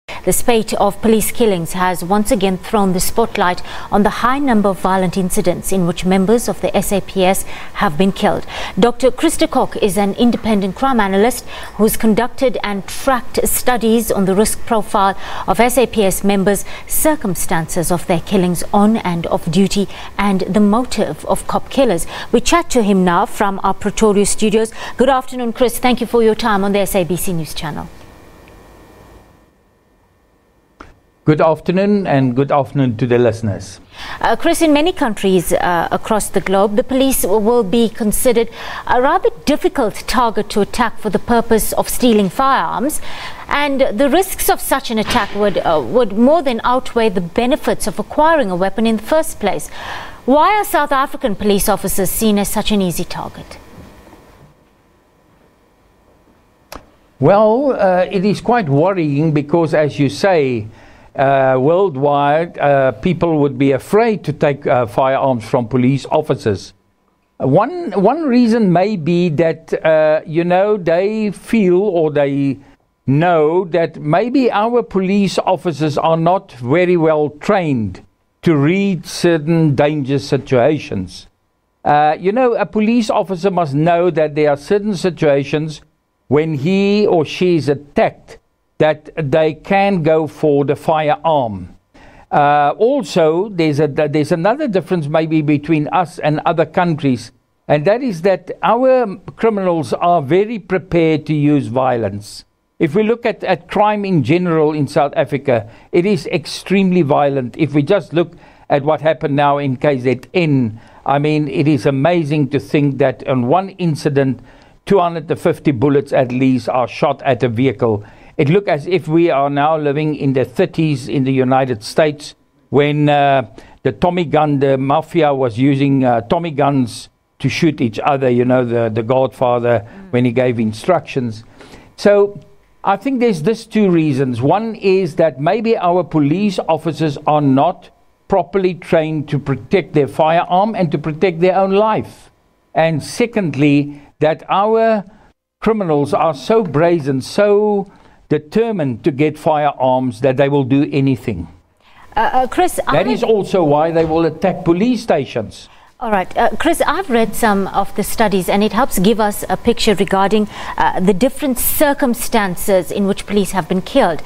The spate of police killings has once again thrown the spotlight on the high number of violent incidents in which members of the SAPS have been killed. Dr. Chris is an independent crime analyst who's conducted and tracked studies on the risk profile of SAPS members, circumstances of their killings on and off duty, and the motive of cop killers. We chat to him now from our Pretoria studios. Good afternoon, Chris. Thank you for your time on the SABC News Channel. Good afternoon, and good afternoon to the listeners. Chris, in many countries across the globe, the police will be considered a rather difficult target to attack for the purpose of stealing firearms, and the risks of such an attack would more than outweigh the benefits of acquiring a weapon in the first place. Why are South African police officers seen as such an easy target? Well, it is quite worrying because, as you say, worldwide, people would be afraid to take firearms from police officers. One reason may be that, they feel or they know that maybe our police officers are not very well trained to read certain dangerous situations. A police officer must know that there are certain situations when he or she is attacked that they can go for the firearm. Also, there's another difference maybe between us and other countries, and that is that our criminals are very prepared to use violence. If we look at crime in general in South Africa, it is extremely violent. If we just look at what happened now in KZN, I mean, it is amazing to think that on one incident, 250 bullets at least are shot at a vehicle. It looks as if we are now living in the 30s in the United States when the mafia was using Tommy guns to shoot each other, the Godfather, when he gave instructions. So I think there's two reasons. One is that maybe our police officers are not properly trained to protect their firearm and to protect their own life. And secondly, that our criminals are so brazen, so determined to get firearms that they will do anything. Chris, that is also why they will attack police stations. All right. Chris, I've read some of the studies and it helps give us a picture regarding the different circumstances in which police have been killed.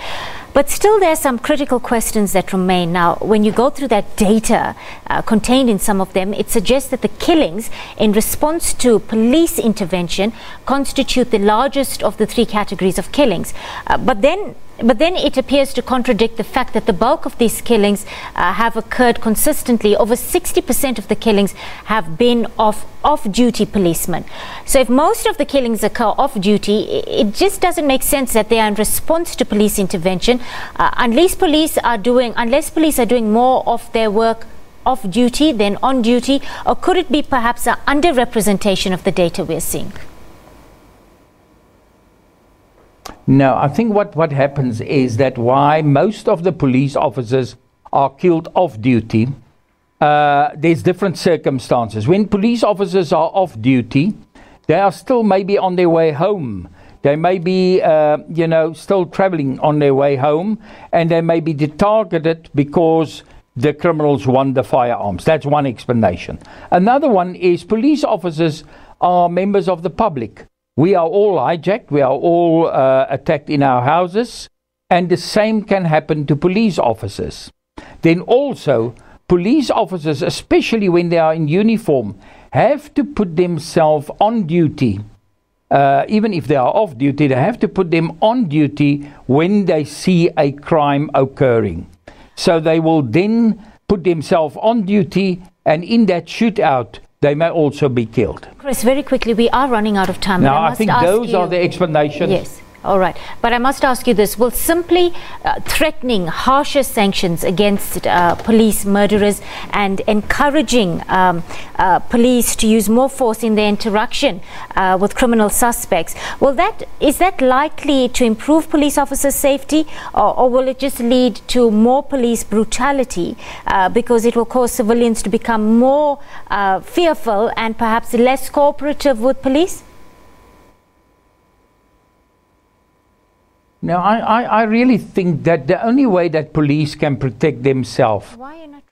But still, there are some critical questions that remain. Now, when you go through that data contained in some of them, it suggests that the killings in response to police intervention constitute the largest of the three categories of killings. But then it appears to contradict the fact that the bulk of these killings have occurred consistently. Over 60% of the killings have been of off-duty policemen. So if most of the killings occur off-duty, it just doesn't make sense that they are in response to police intervention, unless police are doing more of their work off-duty than on-duty. Or could it be perhaps an underrepresentation of the data we're seeing? No, I think what happens is that why most of the police officers are killed off-duty, there's different circumstances. When police officers are off-duty, they are still maybe on their way home. They may be, still traveling on their way home, and they may be targeted because the criminals want the firearms. That's one explanation. Another one is police officers are members of the public. We are all hijacked, we are all attacked in our houses, and the same can happen to police officers. Then also, police officers, especially when they are in uniform, have to put themselves on duty. Even if they are off duty, they have to put them on duty when they see a crime occurring. So they will then put themselves on duty, and in that shootout, they may also be killed. Chris, very quickly, we are running out of time. Now, I think those are the explanations. Yes. All right. But I must ask you this. Will simply threatening harsher sanctions against police murderers and encouraging police to use more force in their interaction with criminal suspects, is that likely to improve police officers' safety, or will it just lead to more police brutality because it will cause civilians to become more fearful and perhaps less cooperative with police? No, I really think that the only way that police can protect themselves,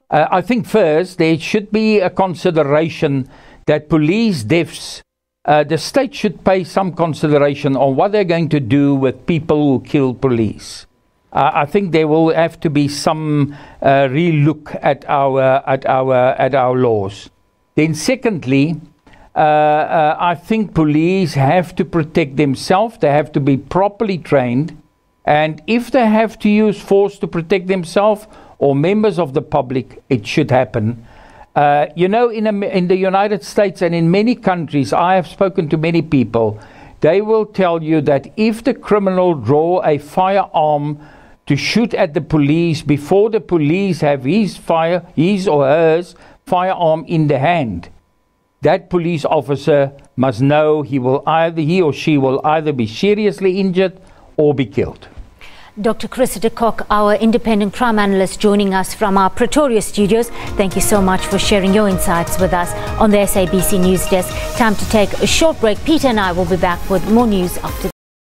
I think first there should be a consideration that police deaths, the state should pay some consideration on what they're going to do with people who kill police. I think there will have to be some re-look at our laws. Then secondly, I think police have to protect themselves. They have to be properly trained. And if they have to use force to protect themselves or members of the public, it should happen. You know, in the United States and in many countries, I have spoken to many people, they will tell you that if the criminal draw a firearm to shoot at the police before the police have his or hers firearm in the hand, that police officer must know he or she will either be seriously injured or be killed. Dr. Chris de Kock, our independent crime analyst, joining us from our Pretoria studios. Thank you so much for sharing your insights with us on the SABC News Desk. Time to take a short break. Peter and I will be back with more news after